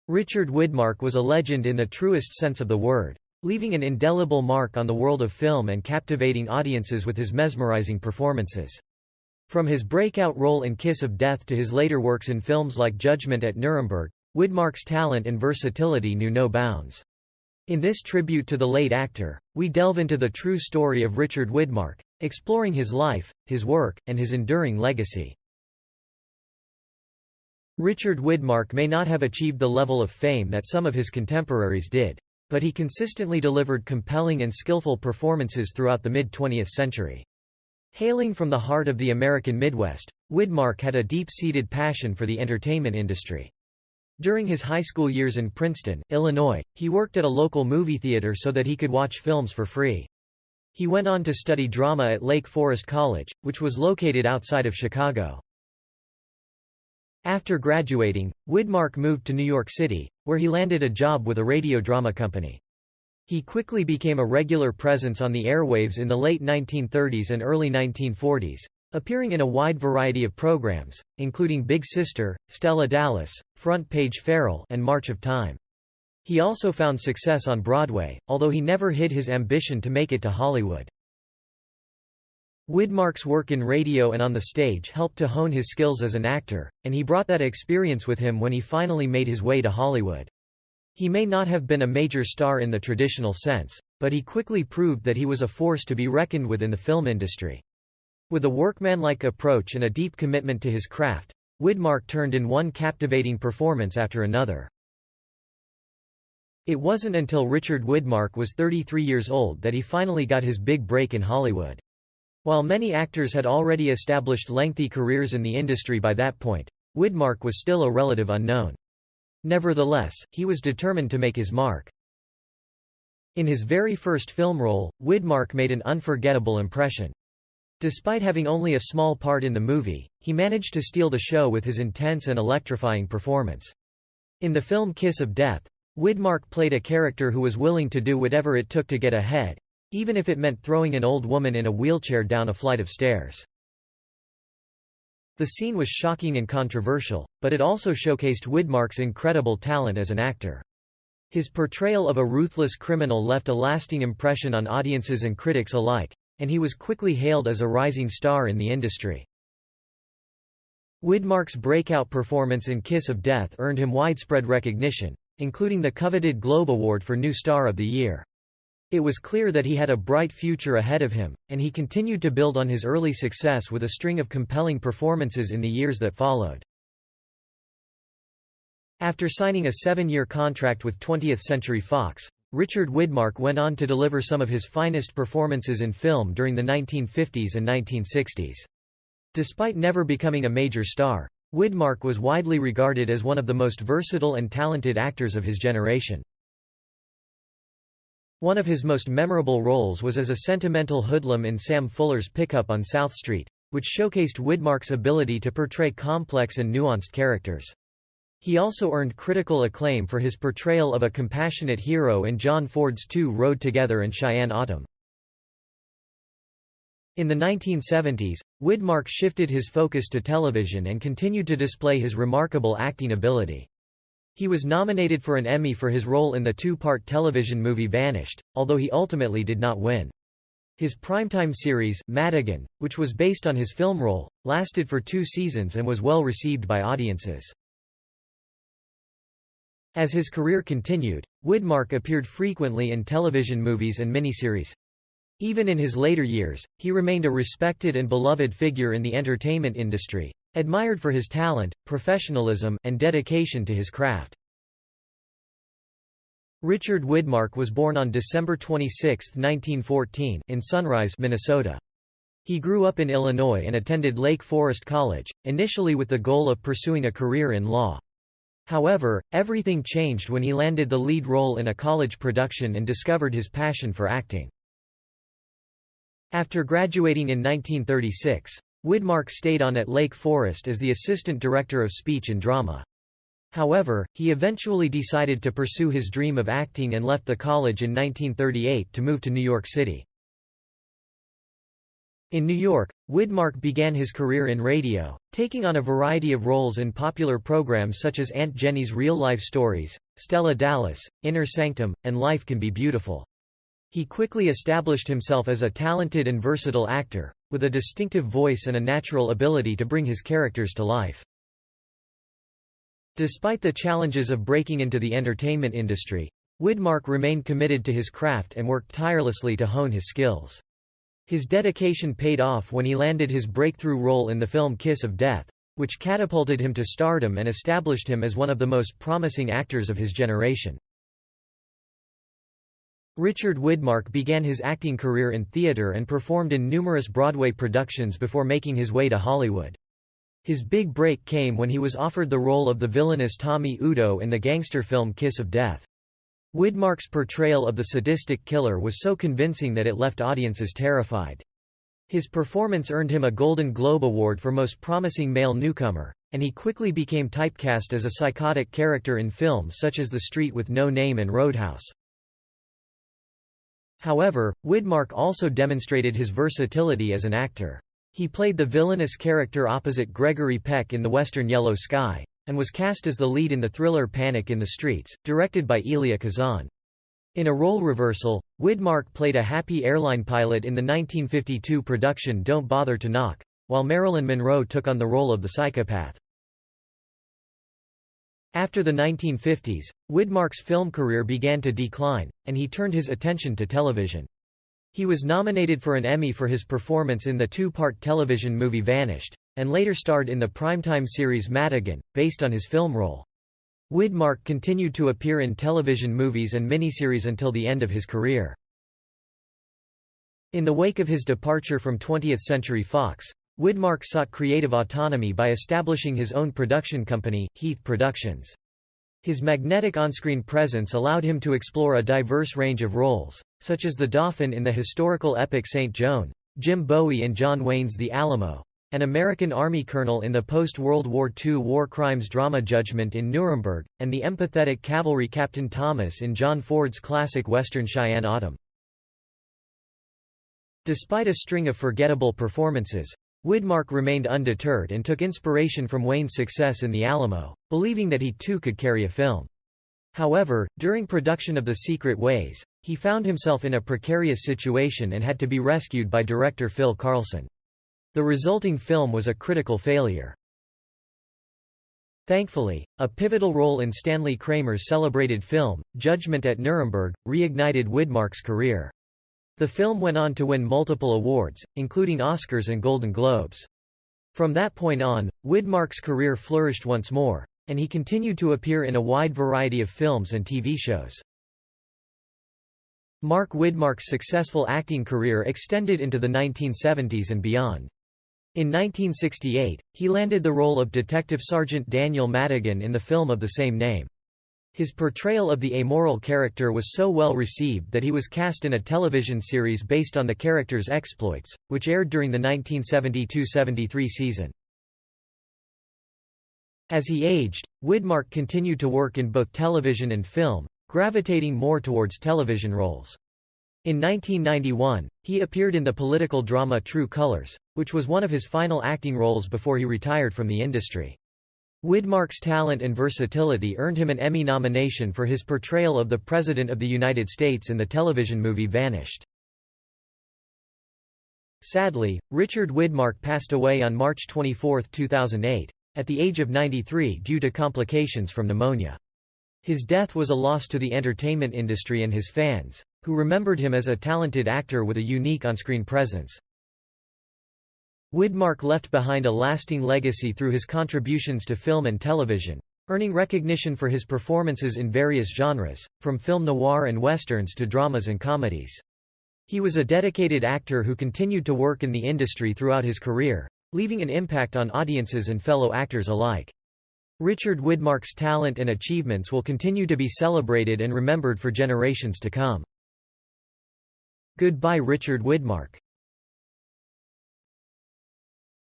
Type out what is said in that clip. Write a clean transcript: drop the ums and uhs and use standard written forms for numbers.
Richard Widmark was a legend in the truest sense of the word, leaving an indelible mark on the world of film and captivating audiences with his mesmerizing performances. From his breakout role in Kiss of Death to his later works in films like Judgment at Nuremberg, Widmark's talent and versatility knew no bounds. In this tribute to the late actor, we delve into the true story of Richard Widmark, exploring his life, his work, and his enduring legacy. Richard Widmark may not have achieved the level of fame that some of his contemporaries did, but he consistently delivered compelling and skillful performances throughout the mid-20th century. Hailing from the heart of the American Midwest, Widmark had a deep-seated passion for the entertainment industry. During his high school years in Princeton, Illinois, he worked at a local movie theater so that he could watch films for free. He went on to study drama at Lake Forest College, which was located outside of Chicago. After graduating, Widmark moved to New York City, where he landed a job with a radio drama company. He quickly became a regular presence on the airwaves in the late 1930s and early 1940s, appearing in a wide variety of programs, including Big Sister, Stella Dallas, Front Page Feral, and March of Time. He also found success on Broadway, although he never hid his ambition to make it to Hollywood. Widmark's work in radio and on the stage helped to hone his skills as an actor, and he brought that experience with him when he finally made his way to Hollywood. He may not have been a major star in the traditional sense, but he quickly proved that he was a force to be reckoned with in the film industry. With a workmanlike approach and a deep commitment to his craft, Widmark turned in one captivating performance after another. It wasn't until Richard Widmark was 33 years old that he finally got his big break in Hollywood. While many actors had already established lengthy careers in the industry by that point, Widmark was still a relative unknown. Nevertheless, he was determined to make his mark. In his very first film role, Widmark made an unforgettable impression. Despite having only a small part in the movie, he managed to steal the show with his intense and electrifying performance. In the film Kiss of Death, Widmark played a character who was willing to do whatever it took to get ahead, even if it meant throwing an old woman in a wheelchair down a flight of stairs. The scene was shocking and controversial, but it also showcased Widmark's incredible talent as an actor. His portrayal of a ruthless criminal left a lasting impression on audiences and critics alike, and he was quickly hailed as a rising star in the industry. Widmark's breakout performance in Kiss of Death earned him widespread recognition, including the coveted Globe Award for New Star of the Year. It was clear that he had a bright future ahead of him, and he continued to build on his early success with a string of compelling performances in the years that followed. After signing a 7-year contract with 20th Century Fox, Richard Widmark went on to deliver some of his finest performances in film during the 1950s and 1960s. Despite never becoming a major star, Widmark was widely regarded as one of the most versatile and talented actors of his generation. One of his most memorable roles was as a sentimental hoodlum in Sam Fuller's Pickup on South Street, which showcased Widmark's ability to portray complex and nuanced characters. He also earned critical acclaim for his portrayal of a compassionate hero in John Ford's Two Rode Together and Cheyenne Autumn. In the 1970s, Widmark shifted his focus to television and continued to display his remarkable acting ability. He was nominated for an Emmy for his role in the two-part television movie Vanished, although he ultimately did not win. His primetime series, Madigan, which was based on his film role, lasted for 2 seasons and was well received by audiences. As his career continued, Widmark appeared frequently in television movies and miniseries. Even in his later years, he remained a respected and beloved figure in the entertainment industry, admired for his talent, professionalism, and dedication to his craft. Richard Widmark was born on December 26, 1914, in Sunrise, Minnesota. He grew up in Illinois and attended Lake Forest College, initially with the goal of pursuing a career in law. However, everything changed when he landed the lead role in a college production and discovered his passion for acting. After graduating in 1936, Widmark stayed on at Lake Forest as the assistant director of speech and drama. However, he eventually decided to pursue his dream of acting and left the college in 1938 to move to New York City. In New York, Widmark began his career in radio, taking on a variety of roles in popular programs such as Aunt Jenny's Real Life Stories, Stella Dallas, Inner Sanctum, and Life Can Be Beautiful. He quickly established himself as a talented and versatile actor, with a distinctive voice and a natural ability to bring his characters to life. Despite the challenges of breaking into the entertainment industry, Widmark remained committed to his craft and worked tirelessly to hone his skills. His dedication paid off when he landed his breakthrough role in the film Kiss of Death, which catapulted him to stardom and established him as one of the most promising actors of his generation. Richard Widmark began his acting career in theater and performed in numerous Broadway productions before making his way to Hollywood. His big break came when he was offered the role of the villainous Tommy Udo in the gangster film Kiss of Death. Widmark's portrayal of the sadistic killer was so convincing that it left audiences terrified. His performance earned him a Golden Globe Award for Most Promising Male Newcomer, and he quickly became typecast as a psychotic character in films such as The Street with No Name and Roadhouse. However, Widmark also demonstrated his versatility as an actor. He played the villainous character opposite Gregory Peck in the western Yellow Sky, and was cast as the lead in the thriller Panic in the Streets, directed by Elia Kazan. In a role reversal, Widmark played a happy airline pilot in the 1952 production Don't Bother to Knock, while Marilyn Monroe took on the role of the psychopath. After the 1950s, Widmark's film career began to decline, and he turned his attention to television. He was nominated for an Emmy for his performance in the two-part television movie Vanished, and later starred in the primetime series Madigan, based on his film role. Widmark continued to appear in television movies and miniseries until the end of his career. In the wake of his departure from 20th Century Fox, Widmark sought creative autonomy by establishing his own production company, Heath Productions. His magnetic on-screen presence allowed him to explore a diverse range of roles, such as the Dauphin in the historical epic St. Joan, Jim Bowie in John Wayne's The Alamo, an American Army colonel in the post-World War II war crimes drama Judgment in Nuremberg, and the empathetic cavalry Captain Thomas in John Ford's classic western Cheyenne Autumn. Despite a string of forgettable performances, Widmark remained undeterred and took inspiration from Wayne's success in The Alamo, believing that he too could carry a film. However, during production of The Secret Ways, he found himself in a precarious situation and had to be rescued by director Phil Carlson. The resulting film was a critical failure. Thankfully, a pivotal role in Stanley Kramer's celebrated film, Judgment at Nuremberg, reignited Widmark's career. The film went on to win multiple awards, including Oscars and Golden Globes. From that point on, Widmark's career flourished once more, and he continued to appear in a wide variety of films and TV shows. Mark Widmark's successful acting career extended into the 1970s and beyond. In 1968, he landed the role of Detective Sergeant Daniel Madigan in the film of the same name. His portrayal of the amoral character was so well received that he was cast in a television series based on the character's exploits, which aired during the 1972–73 season. As he aged, Widmark continued to work in both television and film, gravitating more towards television roles. In 1991, he appeared in the political drama True Colors, which was one of his final acting roles before he retired from the industry. Widmark's talent and versatility earned him an Emmy nomination for his portrayal of the President of the United States in the television movie Vanished. Sadly, Richard Widmark passed away on March 24, 2008, at the age of 93 due to complications from pneumonia. His death was a loss to the entertainment industry and his fans, who remembered him as a talented actor with a unique on-screen presence. Widmark left behind a lasting legacy through his contributions to film and television, earning recognition for his performances in various genres, from film noir and westerns to dramas and comedies. He was a dedicated actor who continued to work in the industry throughout his career, leaving an impact on audiences and fellow actors alike. Richard Widmark's talent and achievements will continue to be celebrated and remembered for generations to come. Goodbye Richard Widmark.